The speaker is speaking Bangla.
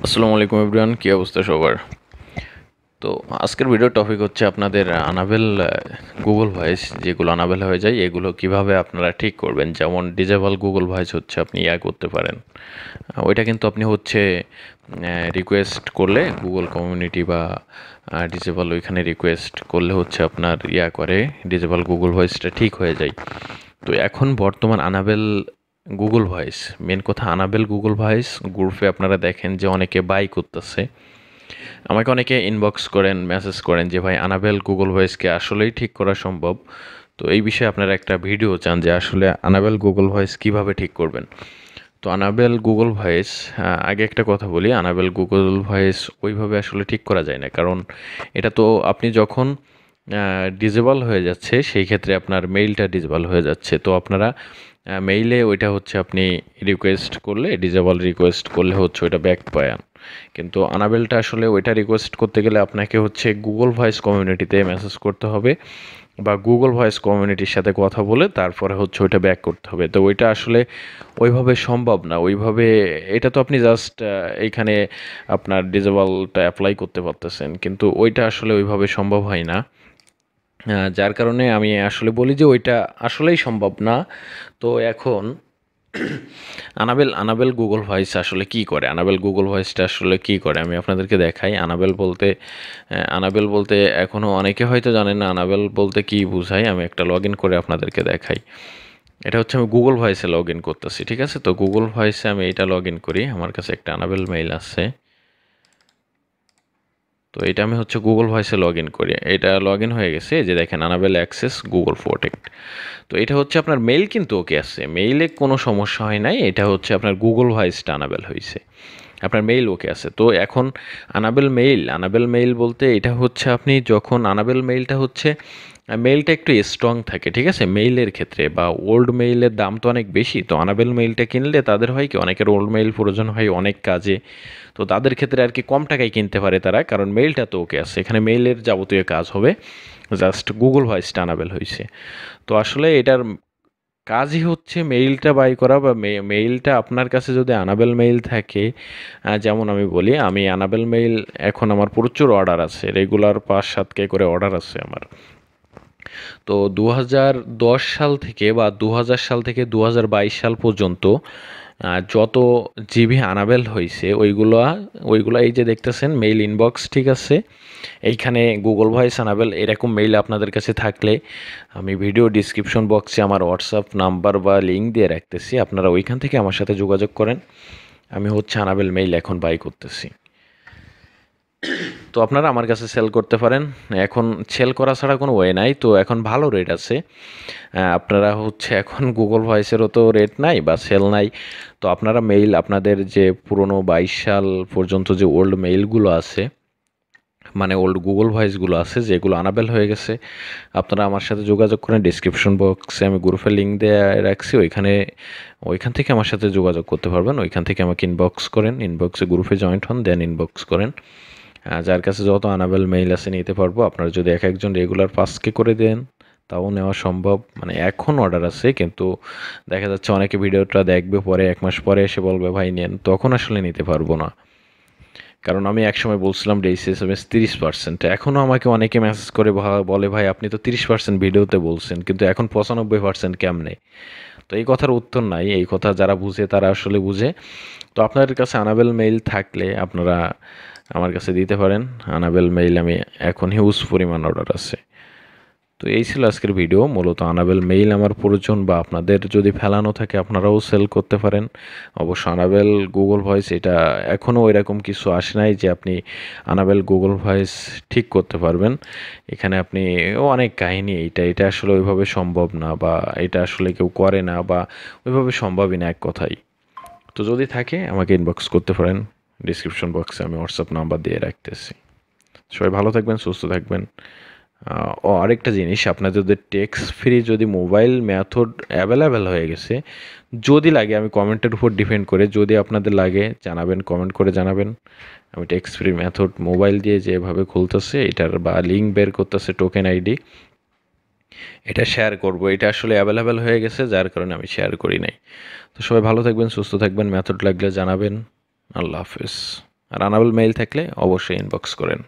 আসসালামু আলাইকুম এভরিওয়ান, কী অবস্থা সবার? তো আজকের ভিডিও টপিক হচ্ছে আপনাদের আনাবেল গুগল ভয়েস যেগুলো আনাবেল হয়ে যায় এগুলো কিভাবে আপনারা ঠিক করবেন। যেমন ডিজেবল গুগল ভয়েস হচ্ছে আপনি করতে পারেন। ওইটা কিন্তু আপনি হচ্ছে রিকোয়েস্ট করলে গুগল কমিউনিটি বা ডিজেবল ওইখানে রিকোয়েস্ট করলে হচ্ছে আপনার করে ডিজেবল গুগল ভয়েসটা ঠিক হয়ে যায়। তো এখন বর্তমান আনাবেল গুগল ভয়েস, মেন কথা আনাবেল গুগল ভয়েস গ্রুপে আপনারা দেখেন যে অনেকে বাই করতেছে। আমাকে অনেকে ইনবক্স করেন, মেসেজ করেন যে ভাই আনাবেল গুগল ভয়েসকে আসলেই ঠিক করা সম্ভব? তো এই বিষয়ে আপনারা একটা ভিডিও চান যে আসলে আনাবেল গুগল ভয়েস কিভাবে ঠিক করবেন। তো আনাবেল গুগল ভয়েস, আগে একটা কথা বলি, আনাবেল গুগল ভয়েস ওইভাবে আসলে ঠিক করা যায় না, কারণ এটা তো আপনি যখন ডিজেবল হয়ে যাচ্ছে সেই ক্ষেত্রে আপনার মেইলটা ডিজেবল হয়ে যাচ্ছে। তো আপনারা মেইলে ওইটা হচ্ছে আপনি রিকোয়েস্ট করলে, ডিজেবল রিকোয়েস্ট করলে হচ্ছে ওইটা ব্যাক পান। কিন্তু আনাবেলটা আসলে ওইটা রিকোয়েস্ট করতে গেলে আপনাকে হচ্ছে গুগল ভয়েস কমিউনিটিতে মেসেজ করতে হবে বা গুগল ভয়েস কমিউনিটির সাথে কথা বলে তারপরে হচ্ছে ওইটা ব্যাক করতে হবে। তো ওইটা আসলে ওইভাবে সম্ভব না। ওইভাবে এটা তো আপনি জাস্ট এইখানে আপনার ডিজেবলটা অ্যাপ্লাই করতে পারতেছেন, কিন্তু ওইটা আসলে ওইভাবে সম্ভব হয় না। যার কারণে আমি আসলে বলি যে ওইটা আসলেই সম্ভব না। তো এখন আনাবেল গুগল ভয়েস আসলে কি করে, আনাবেল গুগল ভয়েসটা আসলে কি করে আমি আপনাদেরকে দেখাই। আনাবেল বলতে এখনও অনেকে হয়তো জানেন না আনাবেল বলতে কি বোঝায়। আমি একটা লগ ইন করে আপনাদেরকে দেখাই। এটা হচ্ছে আমি গুগল ভয়েসে লগ ইন করতেছি, ঠিক আছে? তো গুগল ভয়েসে আমি এটা লগ ইন করি, আমার কাছে একটা আনাবেল মেইল আছে। তো এটা আমি হচ্ছে গুগল ভয়েসে লগ ইন করি, এটা লগ ইন হয়ে গেছে। এই যে দেখেন আনাবেল অ্যাক্সেস গুগল প্রোটেক্ট। তো এটা হচ্ছে আপনার মেইল কিন্তু ওকে আছে, মেইলে কোনো সমস্যা হয় নাই। এটা হচ্ছে আপনার গুগল ভয়েসটা আনাবেল হয়েছে, আপনার মেইল ওকে আছে। তো এখন আনাবেল মেইল বলতে এটা হচ্ছে আপনি যখন আনাবেল মেইলটা হচ্ছে মেইলটা একটু স্ট্রং থাকে, ঠিক আছে? মেইলের ক্ষেত্রে বা ওল্ড মেইলের দাম তো অনেক বেশি। তো আনাবেল মেইলটা কিনলে তাদের হয় কি, অনেকের ওল্ড মেইল প্রয়োজন হয় অনেক কাজে। তো তাদের ক্ষেত্রে আর কি কম টাকায় কিনতে পারে তারা, কারণ মেইলটা তো ওকে আছে, এখানে মেইলের যাবতীয় কাজ হবে, জাস্ট গুগল ভয়েসটা আনাবেল হয়েছে। তো আসলে এটার কাজই হচ্ছে মেইলটা বাই করা বা মেইলটা আপনার কাছে যদি আনাবেল মেইল থাকে। যেমন আমি বলি, আমি আনাবেল মেইল এখন আমার প্রচুর অর্ডার আছে, রেগুলার 5-7K করে অর্ডার আছে আমার। তো 2010 সাল থেকে বা 2000 সাল থেকে 2022 সাল পর্যন্ত যত জিবি আনাবেল হয়েছে ওইগুলা এই যে দেখতেছেন মেইল ইনবক্স, ঠিক আছে? এইখানে গুগল ভয়েস আনাবেল এরকম মেইল আপনাদের কাছে থাকলে আমি ভিডিও ডিসক্রিপশন বক্সে আমার হোয়াটসঅ্যাপ নাম্বার বা লিঙ্ক দিয়ে রাখতেছি, আপনারা ওইখান থেকে আমার সাথে যোগাযোগ করেন। আমি হচ্ছে আনাবেল মেইল এখন বাই করতেছি। তো আপনারা আমার কাছে সেল করতে পারেন। এখন সেল করা ছাড়া কোনো ওয়ে নাই। তো এখন ভালো রেট আছে। আপনারা হচ্ছে এখন গুগল ভয়েসেরও তো রেট নাই বা সেল নাই। তো আপনারা মেইল, আপনাদের যে পুরনো 22 সাল পর্যন্ত যে ওল্ড মেইলগুলো আছে, মানে ওল্ড গুগল ভয়েসগুলো আছে যেগুলো আনাবেল হয়ে গেছে, আপনারা আমার সাথে যোগাযোগ করেন। ডিসক্রিপশন বক্সে আমি গ্রুপের লিঙ্ক দিয়ে রাখছি, ওইখান থেকে আমার সাথে যোগাযোগ করতে পারবেন। ওইখান থেকে আমাকে ইনবক্স করেন, ইনবক্সে গ্রুপে জয়েন্ট হন, দেন ইনবক্স করেন। যার কাছে যত আনাবেল মেইল আছে নিতে পারবো। আপনারা যদি এক একজন রেগুলার 5K করে দেন তাও নেওয়া সম্ভব। মানে এখন অর্ডার আছে, কিন্তু দেখা যাচ্ছে অনেকে ভিডিওটা দেখবে পরে 1 মাস পরে এসে বলবে ভাই নেন, তখন আসলে নিতে পারবো না। কারণ আমি একসময় বলছিলাম এসএমএস 30%, এখনও আমাকে অনেকে মেসেজ করে বলে ভাই আপনি তো 30% ভিডিওতে বলছেন, কিন্তু এখন 95% কেমনে? তো এই কথার উত্তর নাই, এই কথা যারা বুঝে তারা আসলে বুঝে। তো আপনাদের কাছে আনাবেল মেইল থাকলে আপনারা আমার কাছে দিতে পারেন। আনাবেল মেইল আমি এখন হিউজ পরিমাণ অর্ডার আছে। তো এই ছিল আজকের ভিডিও। মূলত আনাবেল মেইল আমার প্রয়োজন বা আপনাদের যদি ফেলানো থাকে আপনারাও সেল করতে পারেন। অবশ্য আনাবেল গুগল ভয়েস এটা এখনও এরকম কিছু আসে নাই যে আপনি আনাবেল গুগল ভয়েস ঠিক করতে পারবেন। এখানে আপনি অনেক কাহিনী, এটা আসলে ওইভাবে সম্ভব না, বা এটা আসলে কেউ করে না, বা ওইভাবে সম্ভবই না এক কথাই। তো যদি থাকে আমাকে ইনবক্স করতে পারেন, ডিসক্রিপশন বক্সে আমি হোয়াটসঅ্যাপ নাম্বার দিয়ে রাখতেছি। সবাই ভালো থাকবেন, সুস্থ থাকবেন। ও আরেকটা জিনিস, আপনাদের যদি টেক্স ফ্রি যদি মোবাইল মেথড অ্যাভেলেবেল হয়ে গেছে, যদি লাগে, আমি কমেন্টের উপর ডিপেন্ড করে, যদি আপনাদের লাগে জানাবেন, কমেন্ট করে জানাবেন। আমি টেক্স ফ্রি মেথড মোবাইল দিয়ে যেভাবে খুলতেছে এটার বা লিঙ্ক বের করতেছে টোকেন আইডি, এটা শেয়ার করব। এটা আসলে অ্যাভেলেবেল হয়ে গেছে যার কারণে আমি শেয়ার করি নাই। তো সবাই ভালো থাকবেন, সুস্থ থাকবেন, মেথড লাগলে জানাবেন। আল্লাহ হাফেজ। রানাবল মেইল থাকলে অবশ্যই ইনবক্স করেন।